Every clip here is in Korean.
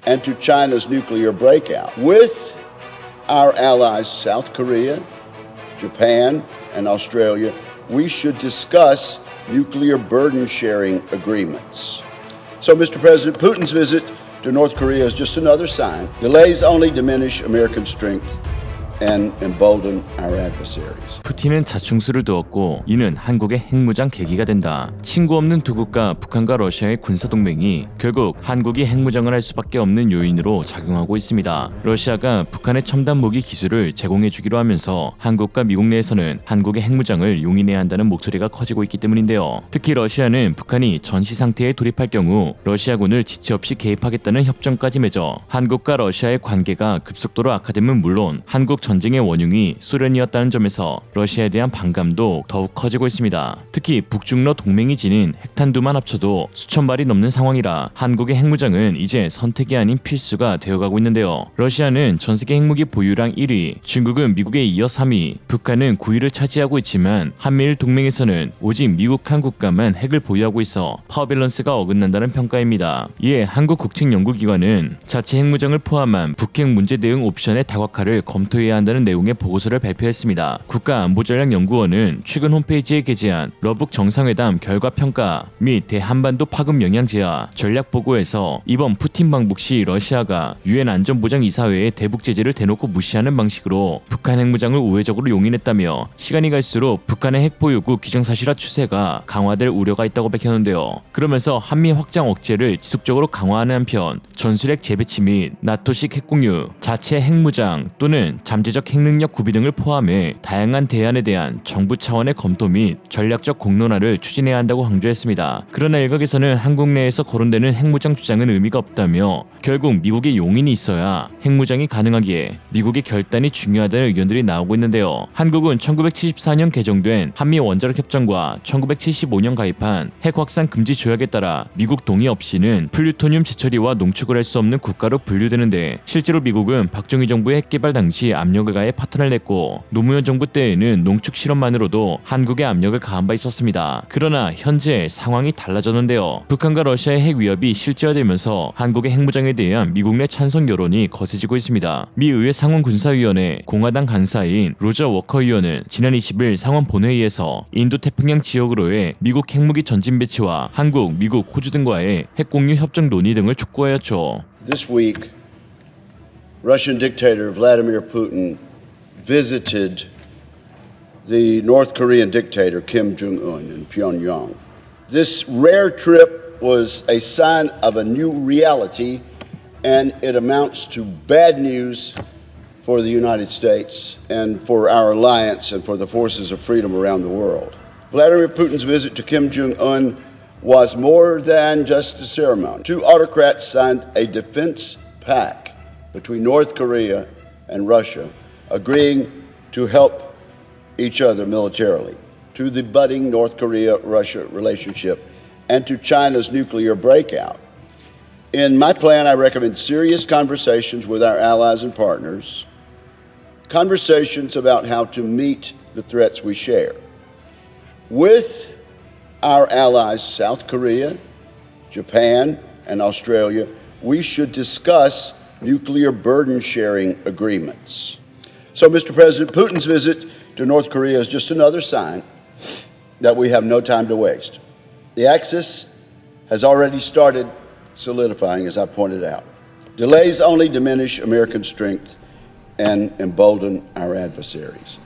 and to China's nuclear breakout. With our allies, South Korea, Japan, and Australia, we should discuss nuclear burden sharing agreements. So, Mr. President, Putin's visit to North Korea is just another sign. Delays only diminish American strength and embolden our adversaries. 푸틴은 자충수를 두었고 이는 한국의 핵무장 계기가 된다. 친구 없는 두 국가 북한과 러시아의 군사동맹이 결국 한국이 핵무장을 할 수밖에 없는 요인으로 작용하고 있습니다. 러시아가 북한의 첨단 무기 기술을 제공해주기로 하면서 한국과 미국 내에서는 한국의 핵무장을 용인해야 한다는 목소리가 커지고 있기 때문인데요. 특히 러시아는 북한이 전시 상태에 돌입할 경우 러시아군을 지체 없이 개입하겠다는 협정까지 맺어 한국과 러시아의 관계가 급속도로 악화되면 물론 한국 전쟁의 원흉이 소련이었다는 점에서 러시아에 대한 반감도 더욱 커지고 있습니다. 특히 북중러 동맹이 지닌 핵탄두만 합쳐도 수천 발이 넘는 상황이라 한국의 핵무장은 이제 선택이 아닌 필수가 되어가고 있는데요. 러시아는 전세계 핵무기 보유량 1위, 중국은 미국에 이어 3위, 북한은 9위를 차지하고 있지만 한미일 동맹에서는 오직 미국 한 국가만 핵을 보유하고 있어 파워 밸런스가 어긋난다는 평가입니다. 이에 한국 국책연구기관은 자체 핵무장을 포함한 북핵 문제 대응 옵션의 다각화를 검토해야 한다는 내용의 보고서를 발표했습니다. 국가안보전략연구원은 최근 홈페이지에 게재한 러북 정상회담 결과 평가 및 대한반도 파급 영향 제하 전략 보고에서 이번 푸틴 방북 시 러시아가 유엔 안전보장이사회의 대북 제재를 대놓고 무시하는 방식으로 북한 핵무장을 우회적으로 용인했다며 시간이 갈수록 북한의 핵 보유국 기정사실화 추세가 강화될 우려가 있다고 밝혔는데요. 그러면서 한미 확장 억제를 지속적으로 강화하는 한편 전술핵 재배치 및 나토식 핵공유, 자체 핵무장 또는 잠재적 핵능력 구비 등을 포함해 다양한 대안에 대한 정부 차원의 검토 및 전략적 공론화를 추진해야 한다고 강조했습니다. 그러나 일각에서는 한국 내에서 거론되는 핵무장 주장은 의미가 없다며 결국 미국의 용인이 있어야 핵무장이 가능하기에 미국의 결단이 중요하다는 의견들이 나오고 있는데요. 한국은 1974년 개정된 한미 원자력 협정과 1975년 가입한 핵 확산 금지 조약에 따라 미국 동의 없이는 플루토늄 재처리와 농축을 할 수 없는 국가로 분류되는데 실제로 미국은 박정희 정부의 핵개발 당시 압력을 가해 파탄을 냈고 노무현 정부 때에는 농축 실험만으로도 한국에 압력을 가한 바 있었습니다. 그러나 현재 상황이 달라졌는데요. 북한과 러시아의 핵 위협이 실제화되면서 한국의 핵무장에 대한 미국 내 찬성 여론이 거세지고 있습니다. 미 의회 상원군사위원회 공화당 간사인 로저 워커 의원은 지난 20일 상원 본회의에서 인도 태평양 지역으로의 미국 핵무기 전진 배치와 한국, 미국, 호주 등과의 핵공유 협정 논의 등을 촉구하였죠. This week, Russian dictator Vladimir Putin visited the North Korean dictator Kim Jong-un in Pyongyang. This rare trip was a sign of a new reality, and it amounts to bad news for the United States and for our alliance and for the forces of freedom around the world. Vladimir Putin's visit to Kim Jong-un was more than just a ceremony. Two autocrats signed a defense pact between North Korea and Russia, agreeing to help each other militarily, to the budding North Korea-Russia relationship, and to China's nuclear breakout. In my plan, I recommend serious conversations with our allies and partners, conversations about how to meet the threats we share. With our allies, South Korea, Japan, and Australia, we should discuss nuclear burden sharing agreements. So, Mr. President, Putin's visit to North Korea is just another sign that we have no time to waste. The axis has already started solidifying, as I pointed out. Delays only diminish American strength and embolden our adversaries.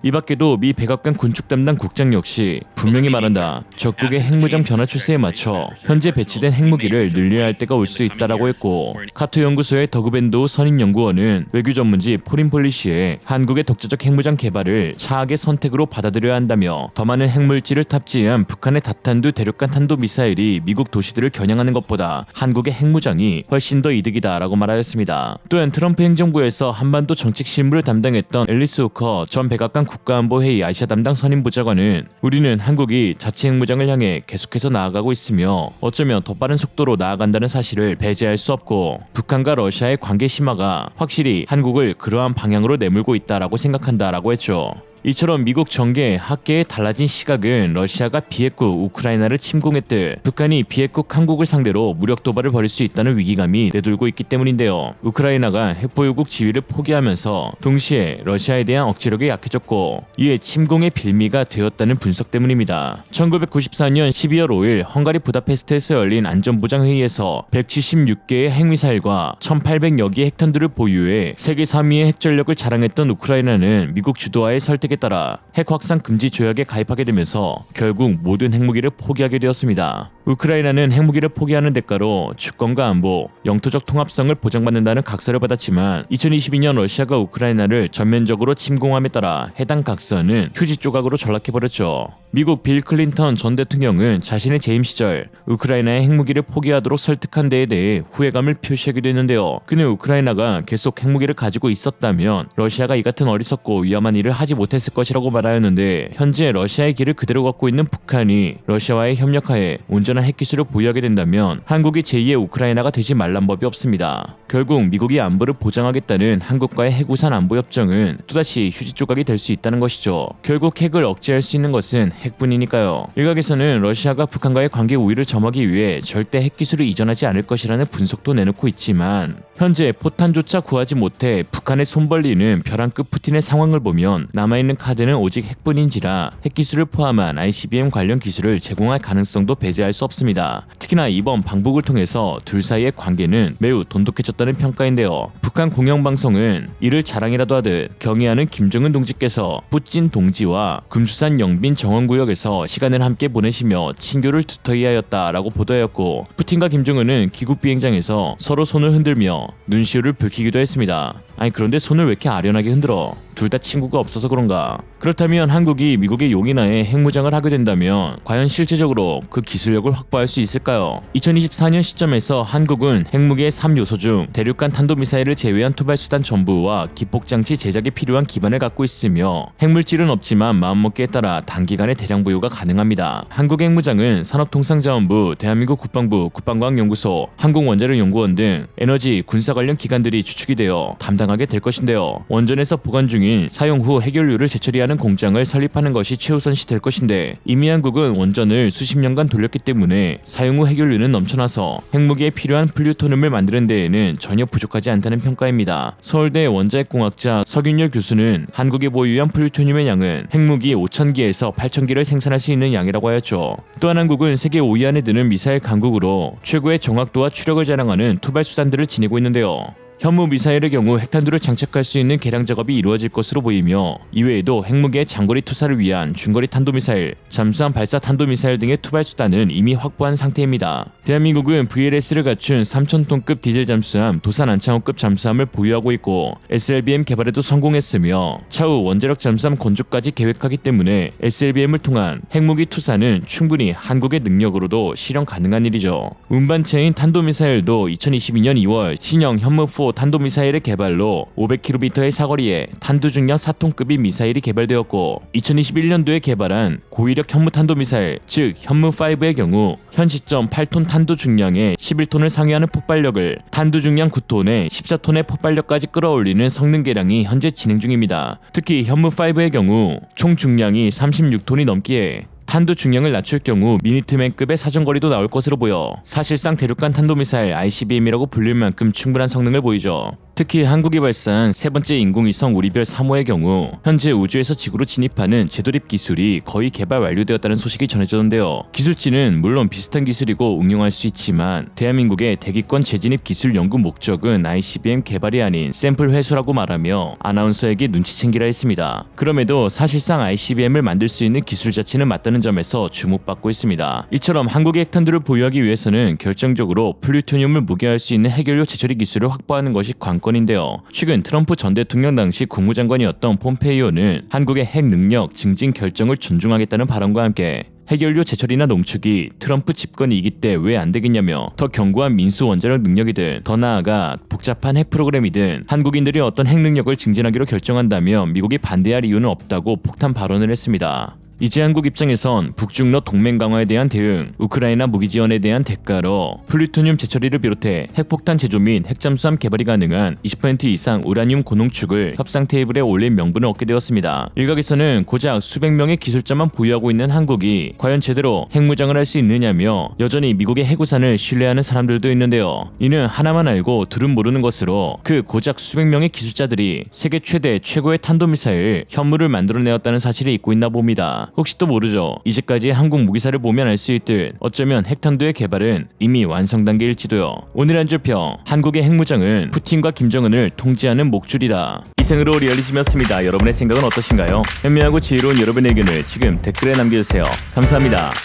이 밖에도 미 백악관 군축 담당 국장 역시 분명히 말한다. 적국의 핵무장 변화 추세에 맞춰 현재 배치된 핵무기를 늘려야 할 때가 올 수 있다라고 했고, 카토 연구소의 더그밴도우 선임 연구원은 외교 전문지 포린폴리시에 한국의 독자적 핵무장 개발을 차악의 선택으로 받아들여야 한다며 더 많은 핵물질을 탑재한 북한의 다탄두 대륙간 탄도미사일이 미국 도시들을 겨냥하는 것보다 한국의 핵무장이 훨씬 더 이득이다라고 말하였습니다. 또한 트럼프 행정부에서 한반도 정책 실무를 담당했던 앨리스 호커 전 백악관 국가안보회의 아시아 담당 선임부장관은 우리는 한국이 자체 핵무장을 향해 계속해서 나아가고 있으며 어쩌면 더 빠른 속도로 나아간다는 사실을 배제할 수 없고 북한과 러시아의 관계 심화가 확실히 한국을 그러한 방향으로 내몰고 있다라고 생각한다라고 했죠. 이처럼 미국 정계, 학계의 달라진 시각은 러시아가 비핵국 우크라이나를 침공했듯 북한이 비핵국 한국을 상대로 무력 도발을 벌일 수 있다는 위기감이 내돌고 있기 때문인데요. 우크라이나가 핵보유국 지위를 포기하면서 동시에 러시아에 대한 억지력이 약해졌고 이에 침공의 빌미가 되었다는 분석 때문입니다. 1994년 12월 5일 헝가리 부다페스트에서 열린 안전보장회의에서 176개의 핵미사일과 1800여 개의 핵탄두를 보유해 세계 3위의 핵전력을 자랑했던 우크라이나는 미국 주도하의 설득에 따라 핵 확산 금지 조약에 가입하게 되면서 결국 모든 핵무기를 포기하게 되었습니다. 우크라이나는 핵무기를 포기하는 대가로 주권과 안보, 영토적 통합성을 보장받는다는 각서를 받았지만 2022년 러시아가 우크라이나를 전면적으로 침공함에 따라 해당 각서는 휴지 조각으로 전락해버렸죠. 미국 빌 클린턴 전 대통령은 자신의 재임 시절 우크라이나의 핵무기를 포기하도록 설득한 데에 대해 후회감을 표시하기도 했는데요. 그는 우크라이나가 계속 핵무기를 가지고 있었다면 러시아가 이 같은 어리석고 위험한 일을 하지 못했을 것이라고 말하였는데 현재 러시아의 길을 그대로 걷고 있는 북한이 러시아와의 협력하에 온전한 핵기술을 보유하게 된다면 한국이 제2의 우크라이나가 되지 말란 법이 없습니다. 결국 미국이 안보를 보장하겠다는 한국과의 핵우산 안보협정은 또다시 휴지 조각이 될 수 있다는 것이죠. 결국 핵을 억제할 수 있는 것은 핵뿐이니까요. 일각에서는 러시아가 북한과의 관계 우위를 점하기 위해 절대 핵기술을 이전하지 않을 것이라는 분석도 내놓고 있지만 현재 포탄조차 구하지 못해 북한의 손 벌리는 벼랑끝 푸틴의 상황을 보면 남아있는 카드는 오직 핵뿐인지라 핵기술을 포함한 ICBM 관련 기술을 제공할 가능성도 배제할 수 없습니다. 특히나 이번 방북을 통해서 둘 사이의 관계는 매우 돈독해졌다는 평가인데요. 북한 공영방송은 이를 자랑이라도 하듯 경애하는 김정은 동지께서 푸틴 동지와 금수산 영빈 정원구역에서 시간을 함께 보내시며 친교를 두터이 하였다라고 보도하였고 푸틴과 김정은은 귀국 비행장에서 서로 손을 흔들며 눈시울을 붉히기도 했습니다. 아니 그런데 손을 왜 이렇게 아련하게 흔들어? 둘 다 친구가 없어서 그런가? 그렇다면 한국이 미국의 용인하에 핵무장을 하게 된다면 과연 실제적으로 그 기술력을 확보할 수 있을까요? 2024년 시점에서 한국은 핵무기의 3요소 중 대륙간 탄도미사일을 제외한 투발수단 전부와 기폭장치 제작에 필요한 기반을 갖고 있으며 핵물질은 없지만 마음먹기에 따라 단기간에 대량 보유가 가능합니다. 한국 핵무장은 산업통상자원부, 대한민국 국방부, 국방과학연구소, 항공원자력연구원 등 에너지, 군사 관련 기관들이 주축이 되어 담당하게 될 것인데요. 원전에서 보관 중인 사용 후 핵연료를 재처리하는 공장을 설립하는 것이 최우선시 될 것인데 이미 한국은 원전을 수십 년간 돌렸기 때문에 사용 후 핵연료는 넘쳐나서 핵무기에 필요한 플루토늄을 만드는 데에는 전혀 부족하지 않다는 평가입니다. 서울대 원자핵공학자 석윤열 교수는 한국이 보유한 플루토늄의 양은 핵무기 5,000기에서 8,000기를 생산할 수 있는 양이라고 하였죠. 또한 한국은 세계 5위 안에 드는 미사일 강국으로 최고의 정확도와 추력을 자랑하는 투발수단들을 지니고 있는데요. 현무 미사일의 경우 핵탄두를 장착할 수 있는 개량 작업이 이루어질 것으로 보이며 이외에도 핵무기의 장거리 투사를 위한 중거리 탄도미사일, 잠수함 발사 탄도미사일 등의 투발수단은 이미 확보한 상태입니다. 대한민국은 VLS를 갖춘 3,000톤급 디젤 잠수함 도산 안창호급 잠수함을 보유하고 있고 SLBM 개발에도 성공했으며 차후 원자력 잠수함 건조까지 계획하기 때문에 SLBM을 통한 핵무기 투사는 충분히 한국의 능력으로도 실현 가능한 일이죠. 운반체인 탄도미사일도 2022년 2월 신형 현무4 탄도미사일의 개발로 500km의 사거리에 탄두 중량 4톤급의 미사일이 개발되었고 2021년도에 개발한 고위력 현무 탄도미사일 즉 현무5의 경우 현 시점 8톤 탄두 중량에 11톤을 상회하는 폭발력을 탄두 중량 9톤에 14톤의 폭발력까지 끌어올리는 성능 개량이 현재 진행 중입니다. 특히 현무5의 경우 총 중량이 36톤이 넘기에 탄두 중량을 낮출 경우 미니트맨급의 사정거리도 나올 것으로 보여 사실상 대륙간 탄도미사일 ICBM이라고 불릴 만큼 충분한 성능을 보이죠. 특히 한국이 발사한 세 번째 인공위성 우리별 3호의 경우 현재 우주에서 지구로 진입하는 재돌입 기술이 거의 개발 완료되었다는 소식이 전해졌는데요. 기술치는 물론 비슷한 기술이고 응용할 수 있지만 대한민국의 대기권 재진입 기술 연구 목적은 ICBM 개발이 아닌 샘플 회수라고 말하며 아나운서에게 눈치 챙기라 했습니다. 그럼에도 사실상 ICBM을 만들 수 있는 기술 자체는 맞다는 점에서 주목받고 있습니다. 이처럼 한국의 핵탄두를 보유하기 위해서는 결정적으로 플루토늄을 무기화할 수 있는 핵연료 재처리 기술을 확보하는 것이 관건인데요. 최근 트럼프 전 대통령 당시 국무장관이었던 폼페이오는 한국의 핵 능력 증진 결정을 존중하겠다는 발언과 함께 핵연료 재처리나 농축이 트럼프 집권 2기 때 왜 안 되겠냐며 더 견고한 민수 원자력 능력이든 더 나아가 복잡한 핵 프로그램이든 한국인들이 어떤 핵 능력을 증진하기로 결정한다면 미국이 반대할 이유는 없다고 폭탄 발언을 했습니다. 이제 한국 입장에선 북중러 동맹 강화에 대한 대응, 우크라이나 무기 지원에 대한 대가로 플루토늄 재처리를 비롯해 핵폭탄 제조 및 핵잠수함 개발이 가능한 20% 이상 우라늄 고농축을 협상 테이블에 올릴 명분을 얻게 되었습니다. 일각에서는 고작 수백 명의 기술자만 보유하고 있는 한국이 과연 제대로 핵무장을 할 수 있느냐며 여전히 미국의 해구산을 신뢰하는 사람들도 있는데요. 이는 하나만 알고 둘은 모르는 것으로 그 고작 수백 명의 기술자들이 세계 최고의 탄도미사일 현무를 만들어내었다는 사실이 있고 있나 봅니다. 혹시 또 모르죠. 이제까지의 한국 무기사를 보면 알 수 있듯 어쩌면 핵탄두의 개발은 이미 완성 단계일지도요. 오늘 한 줄평, 한국의 핵무장은 푸틴과 김정은을 통제하는 목줄이다. 이상으로 리얼리즘이었습니다. 여러분의 생각은 어떠신가요? 현명하고 지혜로운 여러분의 의견을 지금 댓글에 남겨주세요. 감사합니다.